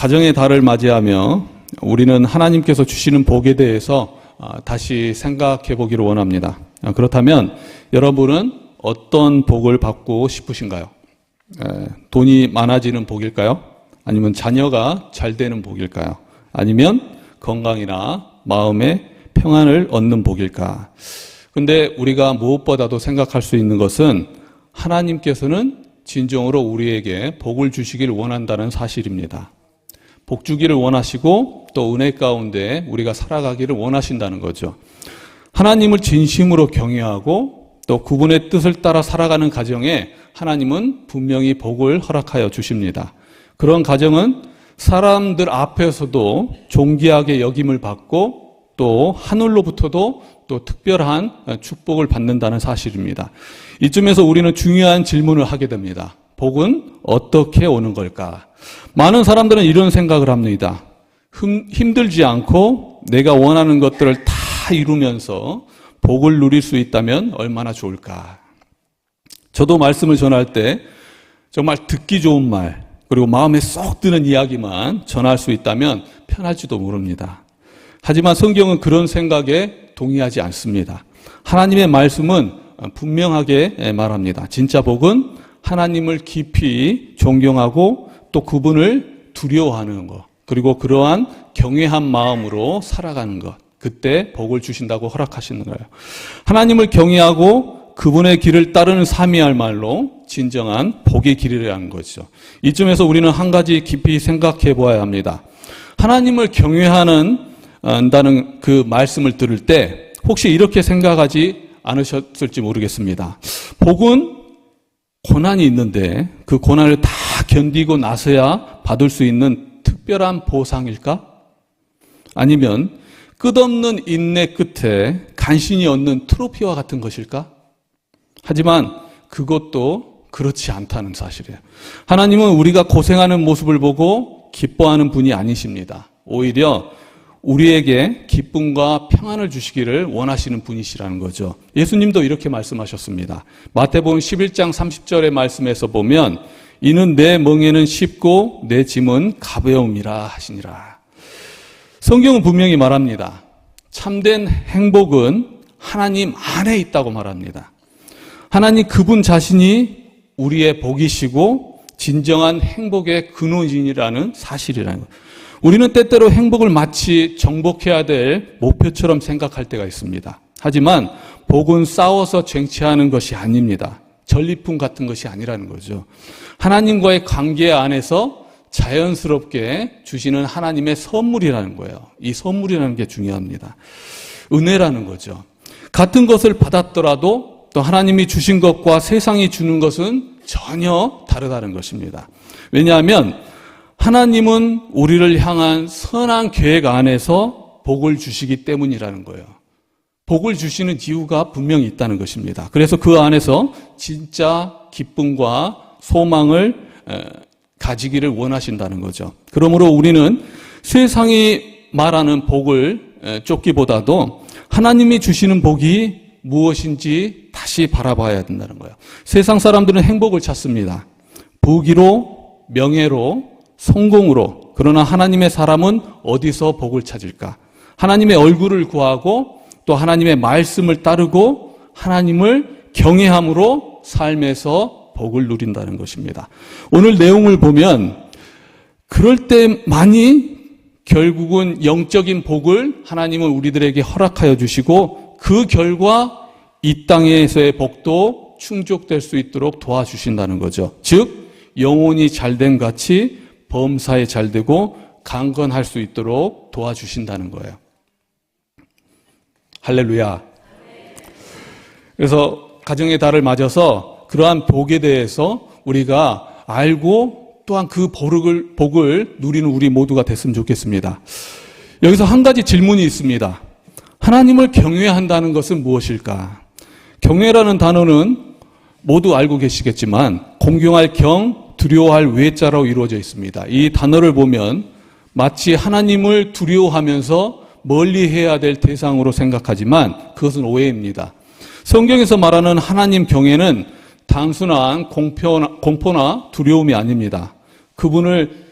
가정의 달을 맞이하며 우리는 하나님께서 주시는 복에 대해서 다시 생각해 보기를 원합니다. 그렇다면 여러분은 어떤 복을 받고 싶으신가요? 돈이 많아지는 복일까요? 아니면 자녀가 잘 되는 복일까요? 아니면 건강이나 마음의 평안을 얻는 복일까? 근데 우리가 무엇보다도 생각할 수 있는 것은 하나님께서는 진정으로 우리에게 복을 주시길 원한다는 사실입니다. 복 주기를 원하시고 또 은혜 가운데 우리가 살아가기를 원하신다는 거죠. 하나님을 진심으로 경외하고 또 그분의 뜻을 따라 살아가는 가정에 하나님은 분명히 복을 허락하여 주십니다. 그런 가정은 사람들 앞에서도 존귀하게 여김을 받고 또 하늘로부터도 또 특별한 축복을 받는다는 사실입니다. 이쯤에서 우리는 중요한 질문을 하게 됩니다. 복은 어떻게 오는 걸까? 많은 사람들은 이런 생각을 합니다. 힘들지 않고 내가 원하는 것들을 다 이루면서 복을 누릴 수 있다면 얼마나 좋을까? 저도 말씀을 전할 때 정말 듣기 좋은 말, 그리고 마음에 쏙 드는 이야기만 전할 수 있다면 편할지도 모릅니다. 하지만 성경은 그런 생각에 동의하지 않습니다. 하나님의 말씀은 분명하게 말합니다. 진짜 복은 하나님을 깊이 존경하고 또 그분을 두려워하는 것, 그리고 그러한 경외한 마음으로 살아가는 것, 그때 복을 주신다고 허락하시는 거예요. 하나님을 경외하고 그분의 길을 따르는 삶이야말로 진정한 복의 길이라는 거죠. 이쯤에서 우리는 한 가지 깊이 생각해 보아야 합니다. 하나님을 경외하는 다는 그 말씀을 들을 때 혹시 이렇게 생각하지 않으셨을지 모르겠습니다. 복은 고난이 있는데 그 고난을 다 견디고 나서야 받을 수 있는 특별한 보상일까? 아니면 끝없는 인내 끝에 간신히 얻는 트로피와 같은 것일까? 하지만 그것도 그렇지 않다는 사실이에요. 하나님은 우리가 고생하는 모습을 보고 기뻐하는 분이 아니십니다. 오히려 우리에게 기쁨과 평안을 주시기를 원하시는 분이시라는 거죠. 예수님도 이렇게 말씀하셨습니다. 마태복음 11장 30절의 말씀에서 보면 이는 내 멍에는 쉽고 내 짐은 가벼움이라 하시니라. 성경은 분명히 말합니다. 참된 행복은 하나님 안에 있다고 말합니다. 하나님 그분 자신이 우리의 복이시고 진정한 행복의 근원이라는 사실이라는 거예요. 우리는 때때로 행복을 마치 정복해야 될 목표처럼 생각할 때가 있습니다. 하지만 복은 싸워서 쟁취하는 것이 아닙니다. 전리품 같은 것이 아니라는 거죠. 하나님과의 관계 안에서 자연스럽게 주시는 하나님의 선물이라는 거예요. 이 선물이라는 게 중요합니다. 은혜라는 거죠. 같은 것을 받았더라도 또 하나님이 주신 것과 세상이 주는 것은 전혀 다르다는 것입니다. 왜냐하면 하나님은 우리를 향한 선한 계획 안에서 복을 주시기 때문이라는 거예요. 복을 주시는 이유가 분명히 있다는 것입니다. 그래서 그 안에서 진짜 기쁨과 소망을 가지기를 원하신다는 거죠. 그러므로 우리는 세상이 말하는 복을 쫓기보다도 하나님이 주시는 복이 무엇인지 다시 바라봐야 된다는 거예요. 세상 사람들은 행복을 찾습니다. 부귀로, 명예로, 성공으로. 그러나 하나님의 사람은 어디서 복을 찾을까? 하나님의 얼굴을 구하고 또 하나님의 말씀을 따르고 하나님을 경외함으로 삶에서 복을 누린다는 것입니다. 오늘 내용을 보면 그럴 때만이 결국은 영적인 복을 하나님은 우리들에게 허락하여 주시고 그 결과 이 땅에서의 복도 충족될 수 있도록 도와주신다는 거죠. 즉 영혼이 잘됨 같이 범사에 잘되고 강건할 수 있도록 도와주신다는 거예요. 할렐루야. 그래서 가정의 달을 맞아서 그러한 복에 대해서 우리가 알고 또한 그 복을 누리는 우리 모두가 됐으면 좋겠습니다. 여기서 한 가지 질문이 있습니다. 하나님을 경외한다는 것은 무엇일까? 경외라는 단어는 모두 알고 계시겠지만 공경할 경, 두려워할 외자로 이루어져 있습니다. 이 단어를 보면 마치 하나님을 두려워하면서 멀리해야 될 대상으로 생각하지만 그것은 오해입니다. 성경에서 말하는 하나님 경외는 단순한 공포나 두려움이 아닙니다. 그분을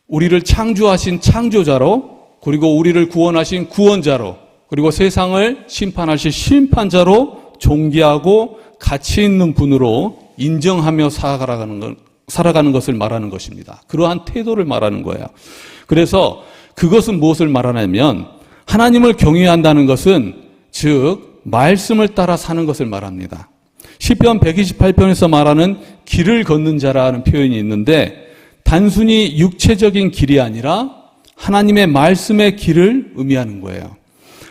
우리를 창조하신 창조자로, 그리고 우리를 구원하신 구원자로, 그리고 세상을 심판하실 심판자로 존귀하고 가치 있는 분으로 인정하며 살아가는 것을 말하는 것입니다. 그러한 태도를 말하는 거예요. 그래서 그것은 무엇을 말하냐면 하나님을 경외한다는 것은 즉 말씀을 따라 사는 것을 말합니다. 시편 128편에서 말하는 길을 걷는 자라는 표현이 있는데 단순히 육체적인 길이 아니라 하나님의 말씀의 길을 의미하는 거예요.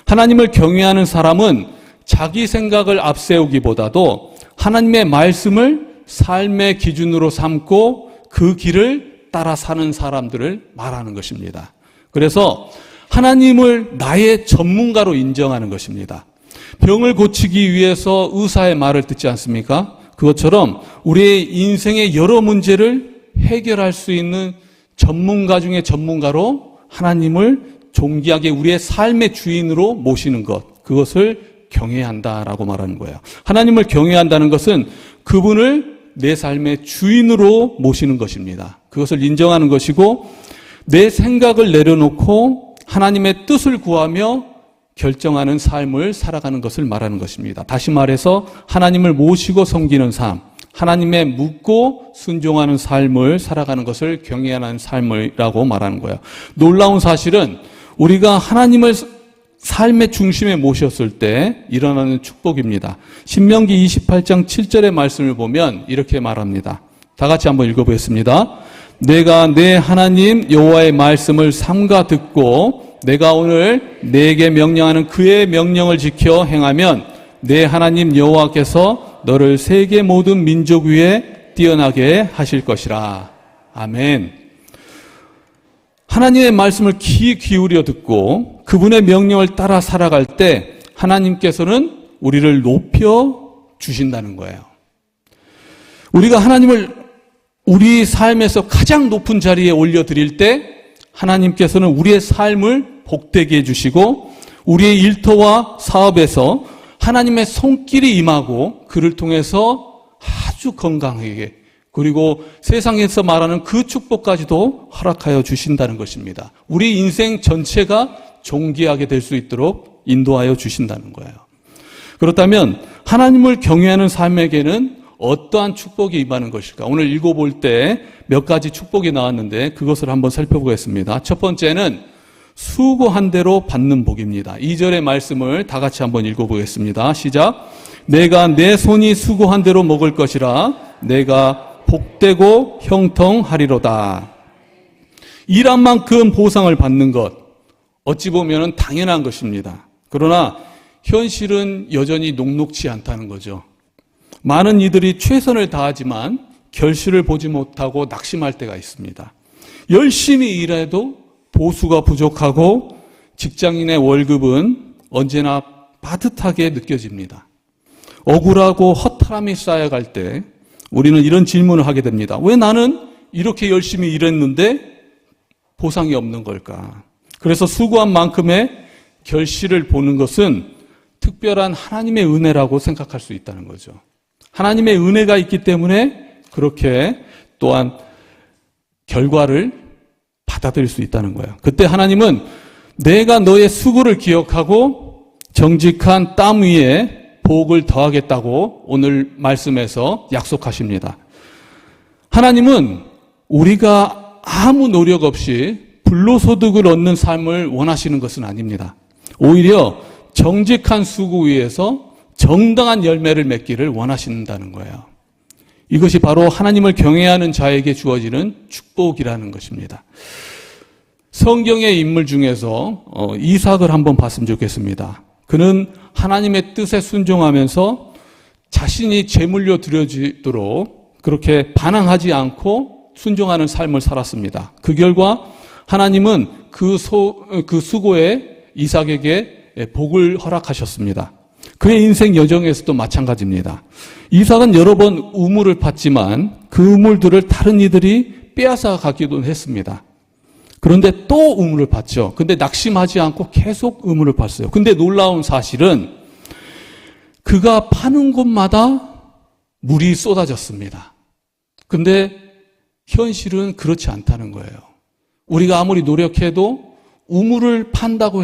하나님을 경외하는 사람은 자기 생각을 앞세우기보다도 하나님의 말씀을 삶의 기준으로 삼고 그 길을 따라 사는 사람들을 말하는 것입니다. 그래서 하나님을 나의 전문가로 인정하는 것입니다. 병을 고치기 위해서 의사의 말을 듣지 않습니까? 그것처럼 우리의 인생의 여러 문제를 해결할 수 있는 전문가 중에 전문가로 하나님을 존귀하게 우리의 삶의 주인으로 모시는 것, 그것을 경외한다라고 말하는 거예요. 하나님을 경외한다는 것은 그분을 내 삶의 주인으로 모시는 것입니다. 그것을 인정하는 것이고 내 생각을 내려놓고 하나님의 뜻을 구하며 결정하는 삶을 살아가는 것을 말하는 것입니다. 다시 말해서 하나님을 모시고 섬기는 삶, 하나님의 묻고 순종하는 삶을 살아가는 것을 경외하는 삶이라고 말하는 거예요. 놀라운 사실은 우리가 하나님을 삶의 중심에 모셨을 때 일어나는 축복입니다. 신명기 28장 7절의 말씀을 보면 이렇게 말합니다. 다 같이 한번 읽어보겠습니다. 내가 내 하나님 여호와의 말씀을 삼가 듣고 내가 오늘 내게 명령하는 그의 명령을 지켜 행하면 내 하나님 여호와께서 너를 세계 모든 민족 위에 뛰어나게 하실 것이라. 아멘. 하나님의 말씀을 귀 기울여 듣고 그분의 명령을 따라 살아갈 때 하나님께서는 우리를 높여 주신다는 거예요. 우리가 하나님을 우리 삶에서 가장 높은 자리에 올려드릴 때 하나님께서는 우리의 삶을 복되게 해주시고 우리의 일터와 사업에서 하나님의 손길이 임하고 그를 통해서 아주 건강하게 그리고 세상에서 말하는 그 축복까지도 허락하여 주신다는 것입니다. 우리 인생 전체가 존귀하게 될 수 있도록 인도하여 주신다는 거예요. 그렇다면 하나님을 경외하는 삶에게는 어떠한 축복이 임하는 것일까? 오늘 읽어볼 때 몇 가지 축복이 나왔는데 그것을 한번 살펴보겠습니다. 첫 번째는 수고한 대로 받는 복입니다. 2절의 말씀을 다 같이 한번 읽어보겠습니다. 시작. 내가 내 손이 수고한 대로 먹을 것이라 내가 복되고 형통하리로다. 일한 만큼 보상을 받는 것, 어찌 보면 당연한 것입니다. 그러나 현실은 여전히 녹록지 않다는 거죠. 많은 이들이 최선을 다하지만 결실을 보지 못하고 낙심할 때가 있습니다. 열심히 일해도 보수가 부족하고 직장인의 월급은 언제나 빠듯하게 느껴집니다. 억울하고 허탈함이 쌓여갈 때 우리는 이런 질문을 하게 됩니다. 왜 나는 이렇게 열심히 일했는데 보상이 없는 걸까? 그래서 수고한 만큼의 결실을 보는 것은 특별한 하나님의 은혜라고 생각할 수 있다는 거죠. 하나님의 은혜가 있기 때문에 그렇게 또한 결과를 받아들일 수 있다는 거예요. 그때 하나님은 내가 너의 수고를 기억하고 정직한 땀 위에 복을 더하겠다고 오늘 말씀에서 약속하십니다. 하나님은 우리가 아무 노력 없이 불로소득을 얻는 삶을 원하시는 것은 아닙니다. 오히려 정직한 수고 위에서 정당한 열매를 맺기를 원하신다는 거예요. 이것이 바로 하나님을 경외하는 자에게 주어지는 축복이라는 것입니다. 성경의 인물 중에서 이삭을 한번 봤으면 좋겠습니다. 그는 하나님의 뜻에 순종하면서 자신이 제물로 드려지도록 그렇게 반항하지 않고 순종하는 삶을 살았습니다. 그 결과 하나님은 그 수고에 이삭에게 복을 허락하셨습니다. 그의 인생 여정에서도 마찬가지입니다. 이삭은 여러 번 우물을 팠지만 그 우물들을 다른 이들이 빼앗아 가기도 했습니다. 그런데 또 우물을 팠죠. 근데 낙심하지 않고 계속 우물을 팠어요. 근데 놀라운 사실은 그가 파는 곳마다 물이 쏟아졌습니다. 근데 현실은 그렇지 않다는 거예요. 우리가 아무리 노력해도 우물을 판다고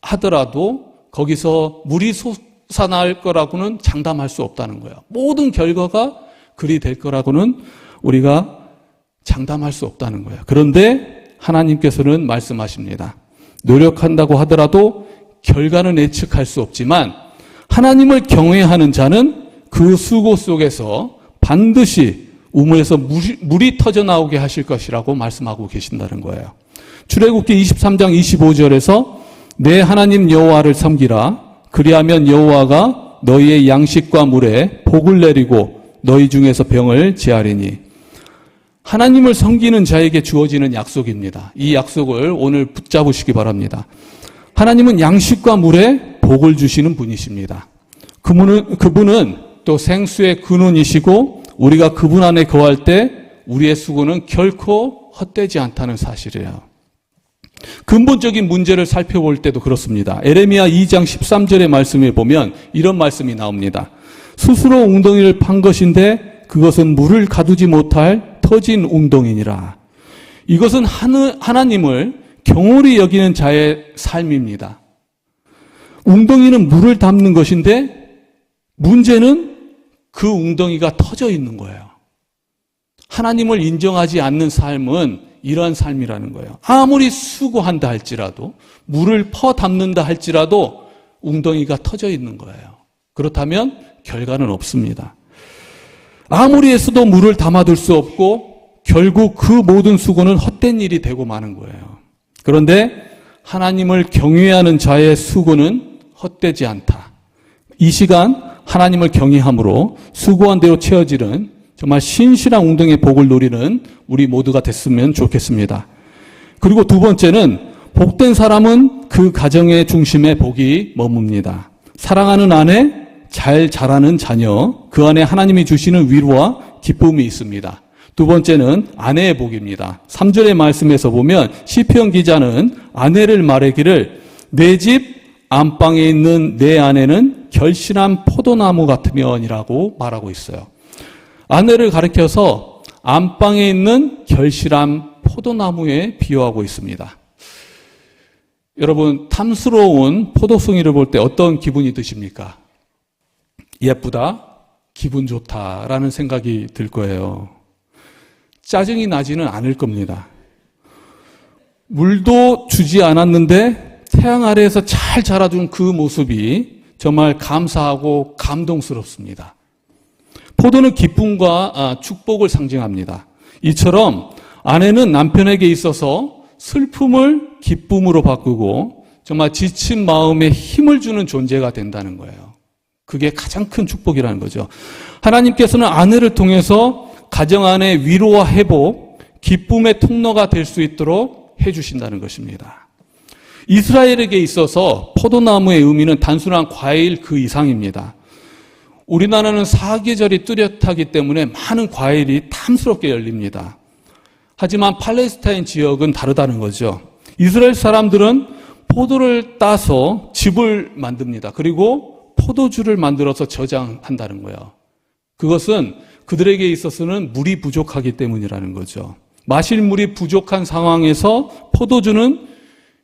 하더라도 거기서 물이 솟아날 거라고는 장담할 수 없다는 거예요. 모든 결과가 그리 될 거라고는 우리가 장담할 수 없다는 거예요. 그런데 하나님께서는 말씀하십니다. 노력한다고 하더라도 결과는 예측할 수 없지만 하나님을 경외하는 자는 그 수고 속에서 반드시 우물에서 물이 터져 나오게 하실 것이라고 말씀하고 계신다는 거예요. 출애굽기 23장 25절에서 내 하나님 여호와를 섬기라. 그리하면 여호와가 너희의 양식과 물에 복을 내리고 너희 중에서 병을 제하리니. 하나님을 섬기는 자에게 주어지는 약속입니다. 이 약속을 오늘 붙잡으시기 바랍니다. 하나님은 양식과 물에 복을 주시는 분이십니다. 그분은 또 생수의 근원이시고 우리가 그분 안에 거할 때 우리의 수고는 결코 헛되지 않다는 사실이에요. 근본적인 문제를 살펴볼 때도 그렇습니다. 에레미야 2장 13절의 말씀에 보면 이런 말씀이 나옵니다. 스스로 웅덩이를 판 것인데 그것은 물을 가두지 못할 터진 웅덩이니라. 이것은 하나님을 경홀히 여기는 자의 삶입니다. 웅덩이는 물을 담는 것인데 문제는 그 웅덩이가 터져 있는 거예요. 하나님을 인정하지 않는 삶은 이러한 삶이라는 거예요. 아무리 수고한다 할지라도 물을 퍼 담는다 할지라도 웅덩이가 터져 있는 거예요. 그렇다면 결과는 없습니다. 아무리 애써도 물을 담아둘 수 없고 결국 그 모든 수고는 헛된 일이 되고 마는 거예요. 그런데 하나님을 경외하는 자의 수고는 헛되지 않다. 이 시간 하나님을 경외함으로 수고한 대로 채워지는 정말 신실한 웅덩이의 복을 누리는 우리 모두가 됐으면 좋겠습니다. 그리고 두 번째는 복된 사람은 그 가정의 중심에 복이 머뭅니다. 사랑하는 아내, 잘 자라는 자녀, 그 안에 하나님이 주시는 위로와 기쁨이 있습니다. 두 번째는 아내의 복입니다. 3절의 말씀에서 보면 시편 기자는 아내를 말하기를 내 집 안방에 있는 내 아내는 결실한 포도나무 같으면이라고 말하고 있어요. 아내를 가리켜서 안방에 있는 결실한 포도나무에 비유하고 있습니다. 여러분, 탐스러운 포도송이를 볼 때 어떤 기분이 드십니까? 예쁘다, 기분 좋다라는 생각이 들 거예요. 짜증이 나지는 않을 겁니다. 물도 주지 않았는데 태양 아래에서 잘 자라준 그 모습이 정말 감사하고 감동스럽습니다. 포도는 기쁨과 축복을 상징합니다. 이처럼 아내는 남편에게 있어서 슬픔을 기쁨으로 바꾸고 정말 지친 마음에 힘을 주는 존재가 된다는 거예요. 그게 가장 큰 축복이라는 거죠. 하나님께서는 아내를 통해서 가정 안에 위로와 회복, 기쁨의 통로가 될 수 있도록 해주신다는 것입니다. 이스라엘에게 있어서 포도나무의 의미는 단순한 과일 그 이상입니다. 우리나라는 사계절이 뚜렷하기 때문에 많은 과일이 탐스럽게 열립니다. 하지만 팔레스타인 지역은 다르다는 거죠. 이스라엘 사람들은 포도를 따서 즙을 만듭니다. 그리고 포도주를 만들어서 저장한다는 거예요. 그것은 그들에게 있어서는 물이 부족하기 때문이라는 거죠. 마실 물이 부족한 상황에서 포도주는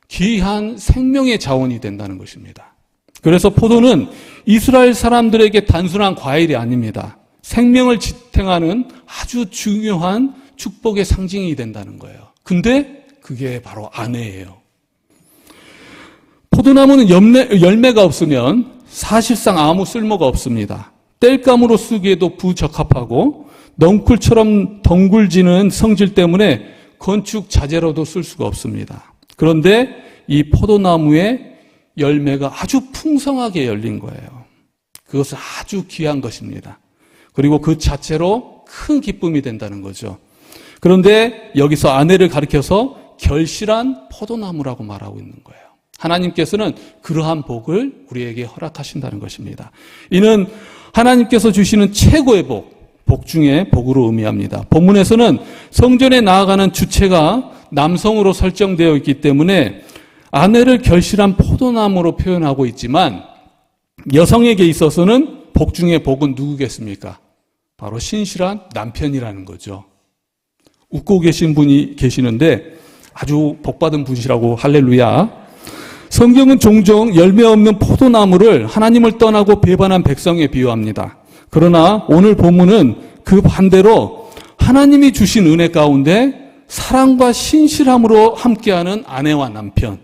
귀한 생명의 자원이 된다는 것입니다. 그래서 포도는 이스라엘 사람들에게 단순한 과일이 아닙니다. 생명을 지탱하는 아주 중요한 축복의 상징이 된다는 거예요. 근데 그게 바로 아내예요. 포도나무는 열매가 없으면 사실상 아무 쓸모가 없습니다. 땔감으로 쓰기에도 부적합하고 넝쿨처럼 덩굴지는 성질 때문에 건축 자재로도 쓸 수가 없습니다. 그런데 이 포도나무의 열매가 아주 풍성하게 열린 거예요. 그것은 아주 귀한 것입니다. 그리고 그 자체로 큰 기쁨이 된다는 거죠. 그런데 여기서 아내를 가리켜서 결실한 포도나무라고 말하고 있는 거예요. 하나님께서는 그러한 복을 우리에게 허락하신다는 것입니다. 이는 하나님께서 주시는 최고의 복 중에 복으로 의미합니다. 본문에서는 성전에 나아가는 주체가 남성으로 설정되어 있기 때문에 아내를 결실한 포도나무로 표현하고 있지만 여성에게 있어서는 복 중에 복은 누구겠습니까? 바로 신실한 남편이라는 거죠. 웃고 계신 분이 계시는데 아주 복받은 분이시라고 할렐루야. 성경은 종종 열매 없는 포도나무를 하나님을 떠나고 배반한 백성에 비유합니다. 그러나 오늘 본문은 그 반대로 하나님이 주신 은혜 가운데 사랑과 신실함으로 함께하는 아내와 남편,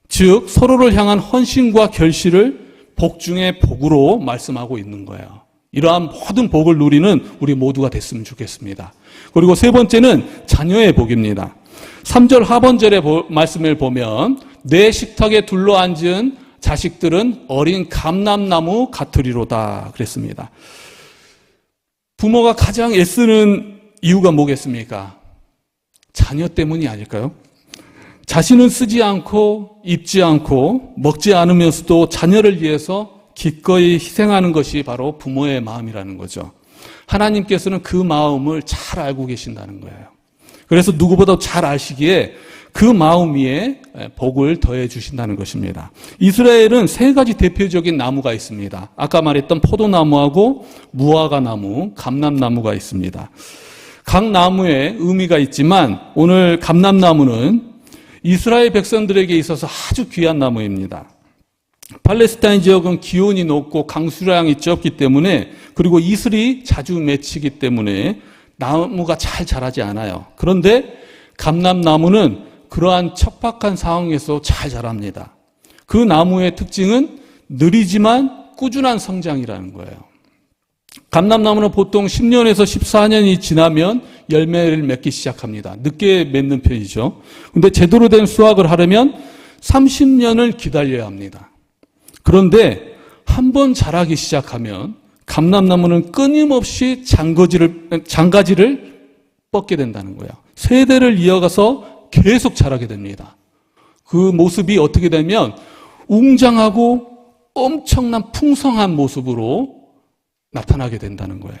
즉 서로를 향한 헌신과 결실을 복 중에 복으로 말씀하고 있는 거예요. 이러한 모든 복을 누리는 우리 모두가 됐으면 좋겠습니다. 그리고 세 번째는 자녀의 복입니다. 3절 하반절의 말씀을 보면 내 식탁에 둘러앉은 자식들은 어린 감람나무 같으리로다 그랬습니다. 부모가 가장 애쓰는 이유가 뭐겠습니까? 자녀 때문이 아닐까요? 자신은 쓰지 않고 입지 않고 먹지 않으면서도 자녀를 위해서 기꺼이 희생하는 것이 바로 부모의 마음이라는 거죠. 하나님께서는 그 마음을 잘 알고 계신다는 거예요. 그래서 누구보다 잘 아시기에 그 마음 위에 복을 더해 주신다는 것입니다. 이스라엘은 세 가지 대표적인 나무가 있습니다. 아까 말했던 포도나무하고 무화과나무, 감람나무가 있습니다. 각 나무에 의미가 있지만 오늘 감람나무는 이스라엘 백성들에게 있어서 아주 귀한 나무입니다. 팔레스타인 지역은 기온이 높고 강수량이 적기 때문에, 그리고 이슬이 자주 맺히기 때문에 나무가 잘 자라지 않아요. 그런데 감람나무는 그러한 척박한 상황에서 잘 자랍니다. 그 나무의 특징은 느리지만 꾸준한 성장이라는 거예요. 감람나무는 보통 10년에서 14년이 지나면 열매를 맺기 시작합니다. 늦게 맺는 편이죠. 근데 제대로 된 수확을 하려면 30년을 기다려야 합니다. 그런데 한번 자라기 시작하면 감람나무는 끊임없이 장가지를 뻗게 된다는 거예요. 세대를 이어가서 계속 자라게 됩니다. 그 모습이 어떻게 되면 웅장하고 엄청난 풍성한 모습으로 나타나게 된다는 거예요.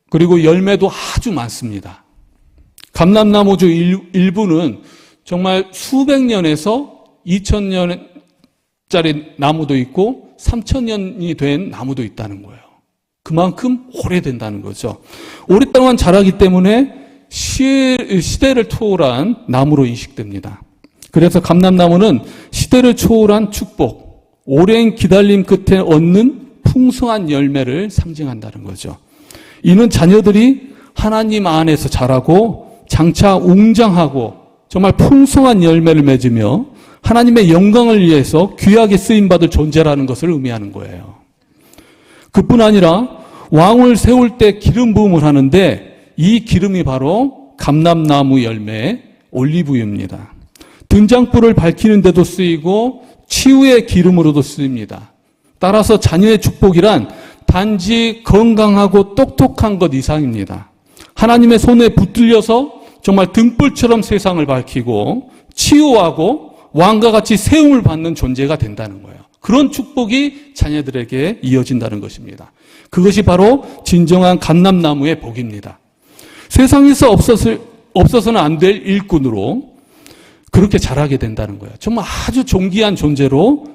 그리고 열매도 아주 많습니다. 감람나무주 일부는 정말 수백 년에서 2000년짜리 나무도 있고 3000년이 된 나무도 있다는 거예요. 그만큼 오래된다는 거죠. 오랫동안 자라기 때문에 시대를 초월한 나무로 인식됩니다. 그래서 감람나무는 시대를 초월한 축복, 오랜 기다림 끝에 얻는 풍성한 열매를 상징한다는 거죠. 이는 자녀들이 하나님 안에서 자라고 장차 웅장하고 정말 풍성한 열매를 맺으며 하나님의 영광을 위해서 귀하게 쓰임받을 존재라는 것을 의미하는 거예요. 그뿐 아니라 왕을 세울 때 기름 부음을 하는데 이 기름이 바로 감람나무 열매 올리브유입니다. 등잔불을 밝히는 데도 쓰이고 치유의 기름으로도 쓰입니다. 따라서 자녀의 축복이란 단지 건강하고 똑똑한 것 이상입니다. 하나님의 손에 붙들려서 정말 등불처럼 세상을 밝히고 치유하고 왕과 같이 세움을 받는 존재가 된다는 거예요. 그런 축복이 자녀들에게 이어진다는 것입니다. 그것이 바로 진정한 감람나무의 복입니다. 세상에서 없어서는 안 될 일꾼으로 그렇게 자라게 된다는 거예요. 정말 아주 존귀한 존재로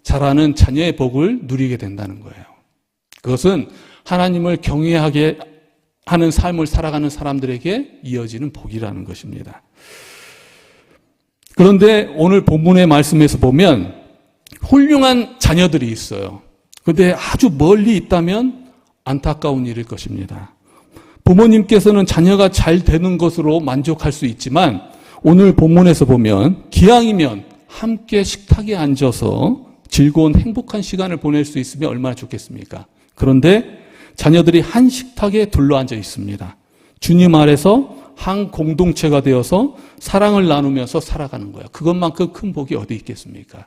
자라는 자녀의 복을 누리게 된다는 거예요. 그것은 하나님을 경외하게 하는 삶을 살아가는 사람들에게 이어지는 복이라는 것입니다. 그런데 오늘 본문의 말씀에서 보면 훌륭한 자녀들이 있어요. 그런데 아주 멀리 있다면 안타까운 일일 것입니다. 부모님께서는 자녀가 잘 되는 것으로 만족할 수 있지만 오늘 본문에서 보면 기왕이면 함께 식탁에 앉아서 즐거운 행복한 시간을 보낼 수 있으면 얼마나 좋겠습니까? 그런데 자녀들이 한 식탁에 둘러앉아 있습니다. 주님 아래서 한 공동체가 되어서 사랑을 나누면서 살아가는 거예요. 그것만큼 큰 복이 어디 있겠습니까?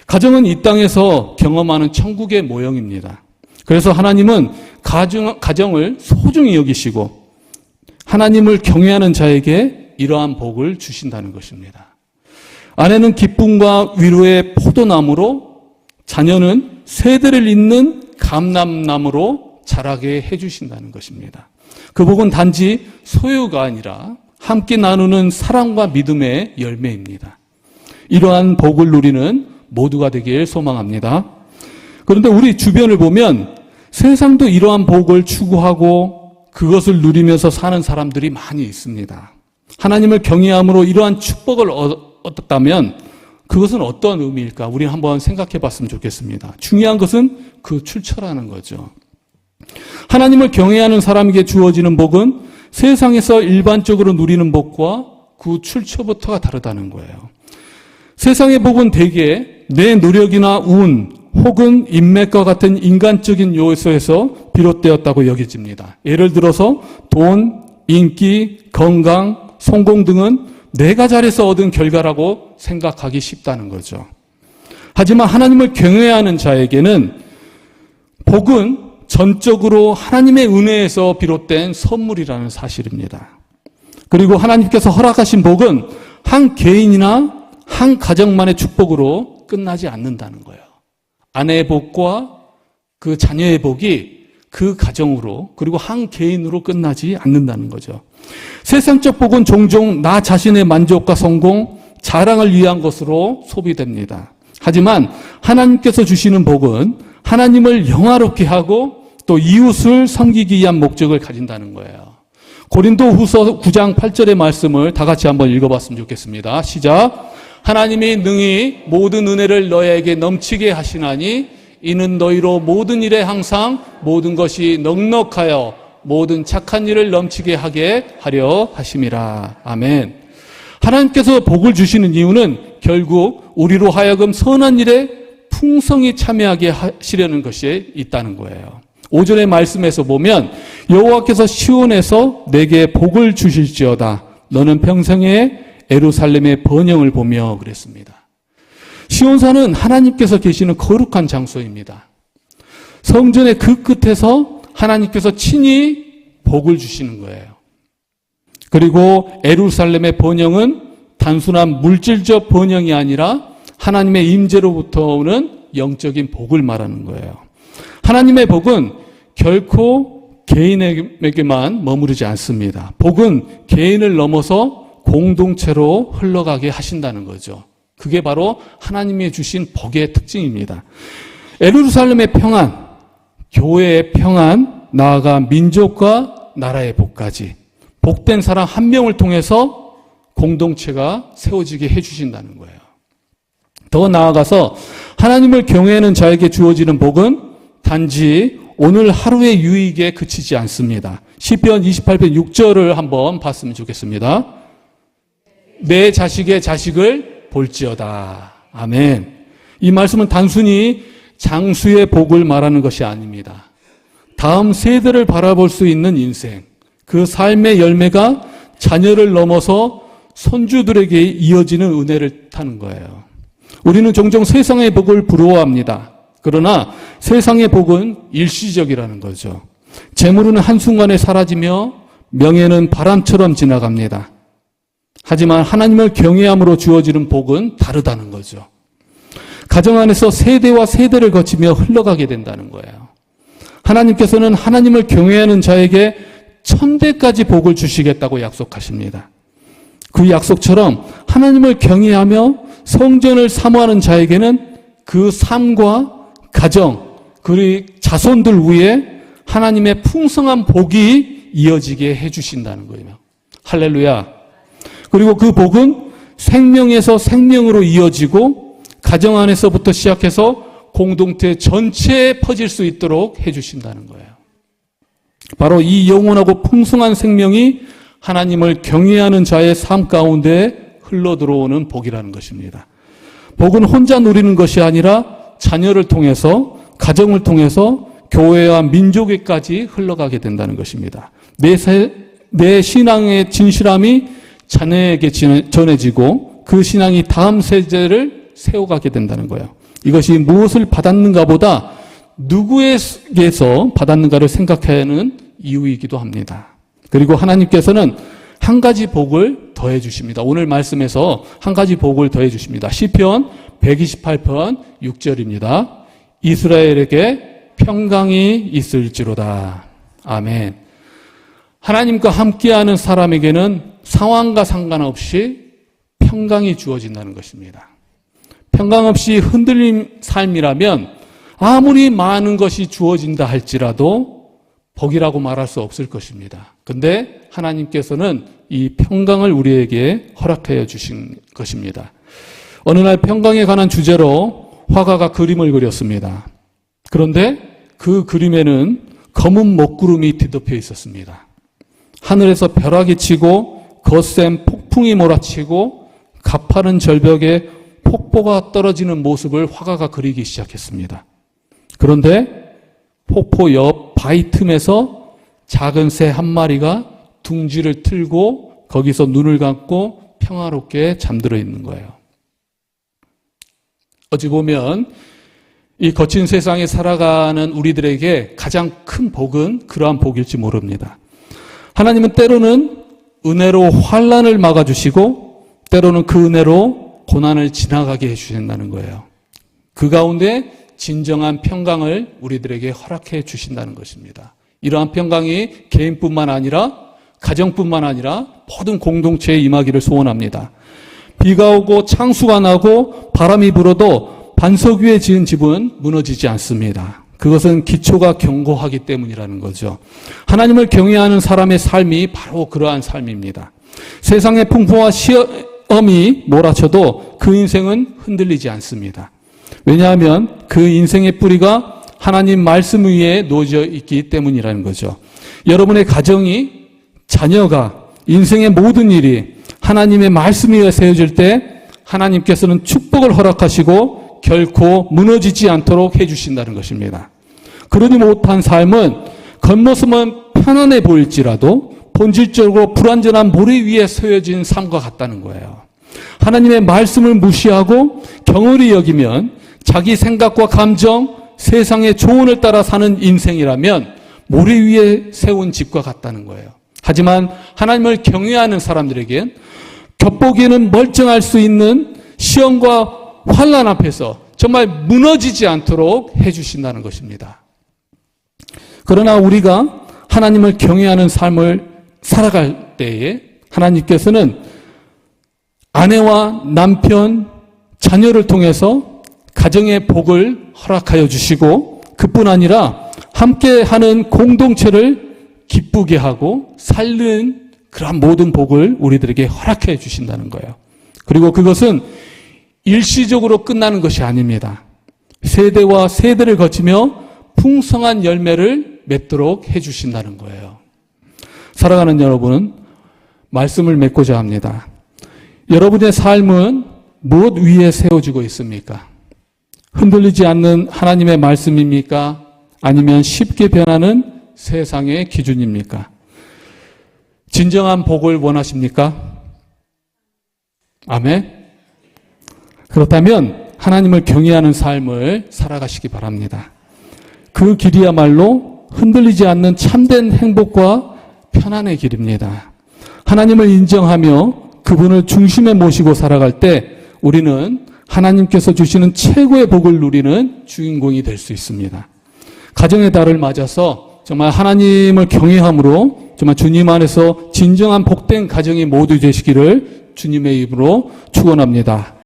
가정은 이 땅에서 경험하는 천국의 모형입니다. 그래서 하나님은 가정을 소중히 여기시고 하나님을 경외하는 자에게 이러한 복을 주신다는 것입니다. 아내는 기쁨과 위로의 포도나무로, 자녀는 세대를 잇는 감람나무로 자라게 해주신다는 것입니다. 그 복은 단지 소유가 아니라 함께 나누는 사랑과 믿음의 열매입니다. 이러한 복을 누리는 모두가 되길 소망합니다. 그런데 우리 주변을 보면 세상도 이러한 복을 추구하고 그것을 누리면서 사는 사람들이 많이 있습니다. 하나님을 경외함으로 이러한 축복을 얻었다면 그것은 어떤 의미일까? 우리 한번 생각해 봤으면 좋겠습니다. 중요한 것은 그 출처라는 거죠. 하나님을 경외하는 사람에게 주어지는 복은 세상에서 일반적으로 누리는 복과 그 출처부터가 다르다는 거예요. 세상의 복은 대개 내 노력이나 운 혹은 인맥과 같은 인간적인 요소에서 비롯되었다고 여겨집니다. 예를 들어서 돈, 인기, 건강, 성공 등은 내가 잘해서 얻은 결과라고 생각하기 쉽다는 거죠. 하지만 하나님을 경외하는 자에게는 복은 전적으로 하나님의 은혜에서 비롯된 선물이라는 사실입니다. 그리고 하나님께서 허락하신 복은 한 개인이나 한 가정만의 축복으로 끝나지 않는다는 거예요. 아내의 복과 그 자녀의 복이 그 가정으로 그리고 한 개인으로 끝나지 않는다는 거죠. 세상적 복은 종종 나 자신의 만족과 성공, 자랑을 위한 것으로 소비됩니다. 하지만 하나님께서 주시는 복은 하나님을 영화롭게 하고 또 이웃을 섬기기 위한 목적을 가진다는 거예요. 고린도후서 9장 8절의 말씀을 다 같이 한번 읽어봤으면 좋겠습니다. 시작. 하나님이 능히 모든 은혜를 너희에게 넘치게 하시나니 이는 너희로 모든 일에 항상 모든 것이 넉넉하여 모든 착한 일을 넘치게 하게 하려 하심이라. 아멘. 하나님께서 복을 주시는 이유는 결국 우리로 하여금 선한 일에 풍성히 참여하게 하시려는 것이 있다는 거예요. 5절의 말씀에서 보면 여호와께서 시온에서 내게 복을 주실지어다. 너는 평생에 예루살렘의 번영을 보며 그랬습니다. 시온산은 하나님께서 계시는 거룩한 장소입니다. 성전의 그 끝에서 하나님께서 친히 복을 주시는 거예요. 그리고 예루살렘의 번영은 단순한 물질적 번영이 아니라 하나님의 임재로부터 오는 영적인 복을 말하는 거예요. 하나님의 복은 결코 개인에게만 머무르지 않습니다. 복은 개인을 넘어서 공동체로 흘러가게 하신다는 거죠. 그게 바로 하나님이 주신 복의 특징입니다. 예루살렘의 평안, 교회의 평안, 나아가 민족과 나라의 복까지 복된 사람 한 명을 통해서 공동체가 세워지게 해주신다는 거예요. 더 나아가서 하나님을 경외하는 자에게 주어지는 복은 단지 오늘 하루의 유익에 그치지 않습니다. 시편 28편 6절을 한번 봤으면 좋겠습니다. 내 자식의 자식을 볼지어다. 아멘. 이 말씀은 단순히 장수의 복을 말하는 것이 아닙니다. 다음 세대를 바라볼 수 있는 인생, 그 삶의 열매가 자녀를 넘어서 손주들에게 이어지는 은혜를 타는 거예요. 우리는 종종 세상의 복을 부러워합니다. 그러나 세상의 복은 일시적이라는 거죠. 재물은 한순간에 사라지며 명예는 바람처럼 지나갑니다. 하지만 하나님을 경외함으로 주어지는 복은 다르다는 거죠. 가정 안에서 세대와 세대를 거치며 흘러가게 된다는 거예요. 하나님께서는 하나님을 경외하는 자에게 1000배까지 복을 주시겠다고 약속하십니다. 그 약속처럼 하나님을 경외하며 성전을 사모하는 자에게는 그 삶과 가정, 그리고 자손들 위에 하나님의 풍성한 복이 이어지게 해주신다는 거예요. 할렐루야. 그리고 그 복은 생명에서 생명으로 이어지고 가정 안에서부터 시작해서 공동체 전체에 퍼질 수 있도록 해주신다는 거예요. 바로 이 영원하고 풍성한 생명이 하나님을 경외하는 자의 삶 가운데 흘러들어오는 복이라는 것입니다. 복은 혼자 누리는 것이 아니라 자녀를 통해서, 가정을 통해서 교회와 민족에까지 흘러가게 된다는 것입니다. 내 신앙의 진실함이 자녀에게 전해지고 그 신앙이 다음 세대를 세워가게 된다는 거예요. 이것이 무엇을 받았는가 보다 누구에게서 받았는가를 생각해야 하는 이유이기도 합니다. 그리고 하나님께서는 한 가지 복을 더해 주십니다. 오늘 말씀에서 한 가지 복을 더해 주십니다. 시편 128편 6절입니다. 이스라엘에게 평강이 있을지로다. 아멘. 하나님과 함께하는 사람에게는 상황과 상관없이 평강이 주어진다는 것입니다. 평강 없이 흔들림 삶이라면 아무리 많은 것이 주어진다 할지라도 복이라고 말할 수 없을 것입니다. 근데 하나님께서는 이 평강을 우리에게 허락하여 주신 것입니다. 어느 날 평강에 관한 주제로 화가가 그림을 그렸습니다. 그런데 그 그림에는 검은 먹구름이 뒤덮여 있었습니다. 하늘에서 벼락이 치고 거센 폭풍이 몰아치고 가파른 절벽에 폭포가 떨어지는 모습을 화가가 그리기 시작했습니다. 그런데 폭포 옆 바위 틈에서 작은 새 한 마리가 둥지를 틀고 거기서 눈을 감고 평화롭게 잠들어 있는 거예요. 어찌 보면 이 거친 세상에 살아가는 우리들에게 가장 큰 복은 그러한 복일지 모릅니다. 하나님은 때로는 은혜로 환난을 막아주시고 때로는 그 은혜로 고난을 지나가게 해주신다는 거예요. 그 가운데 진정한 평강을 우리들에게 허락해 주신다는 것입니다. 이러한 평강이 개인뿐만 아니라 가정뿐만 아니라 모든 공동체에 임하기를 소원합니다. 비가 오고 창수가 나고 바람이 불어도 반석 위에 지은 집은 무너지지 않습니다. 그것은 기초가 견고하기 때문이라는 거죠. 하나님을 경외하는 사람의 삶이 바로 그러한 삶입니다. 세상의 풍파와 시험이 몰아쳐도 그 인생은 흔들리지 않습니다. 왜냐하면 그 인생의 뿌리가 하나님 말씀 위에 놓여져 있기 때문이라는 거죠. 여러분의 가정이, 자녀가, 인생의 모든 일이 하나님의 말씀 위에 세워질 때 하나님께서는 축복을 허락하시고 결코 무너지지 않도록 해주신다는 것입니다. 그러지 못한 삶은 겉모습은 편안해 보일지라도 본질적으로 불완전한 모래 위에 세워진 삶과 같다는 거예요. 하나님의 말씀을 무시하고 경홀히 여기면 자기 생각과 감정, 세상의 조언을 따라 사는 인생이라면 모래 위에 세운 집과 같다는 거예요. 하지만 하나님을 경외하는 사람들에겐 겉보기에는 멀쩡할 수 있는 시험과 환난 앞에서 정말 무너지지 않도록 해주신다는 것입니다. 그러나 우리가 하나님을 경외하는 삶을 살아갈 때에 하나님께서는 아내와 남편, 자녀를 통해서 가정의 복을 허락하여 주시고 그뿐 아니라 함께하는 공동체를 기쁘게 하고 살리는 그런 모든 복을 우리들에게 허락해 주신다는 거예요. 그리고 그것은 일시적으로 끝나는 것이 아닙니다. 세대와 세대를 거치며 풍성한 열매를 맺도록 해주신다는 거예요. 살아가는 여러분은 말씀을 맺고자 합니다. 여러분의 삶은 무엇 위에 세워지고 있습니까? 흔들리지 않는 하나님의 말씀입니까? 아니면 쉽게 변하는 세상의 기준입니까? 진정한 복을 원하십니까? 아멘? 그렇다면 하나님을 경외하는 삶을 살아가시기 바랍니다. 그 길이야말로 흔들리지 않는 참된 행복과 편안의 길입니다. 하나님을 인정하며 그분을 중심에 모시고 살아갈 때 우리는 하나님께서 주시는 최고의 복을 누리는 주인공이 될 수 있습니다. 가정의 달을 맞아서 정말 하나님을 경외함으로 정말 주님 안에서 진정한 복된 가정이 모두 되시기를 주님의 입으로 축원합니다.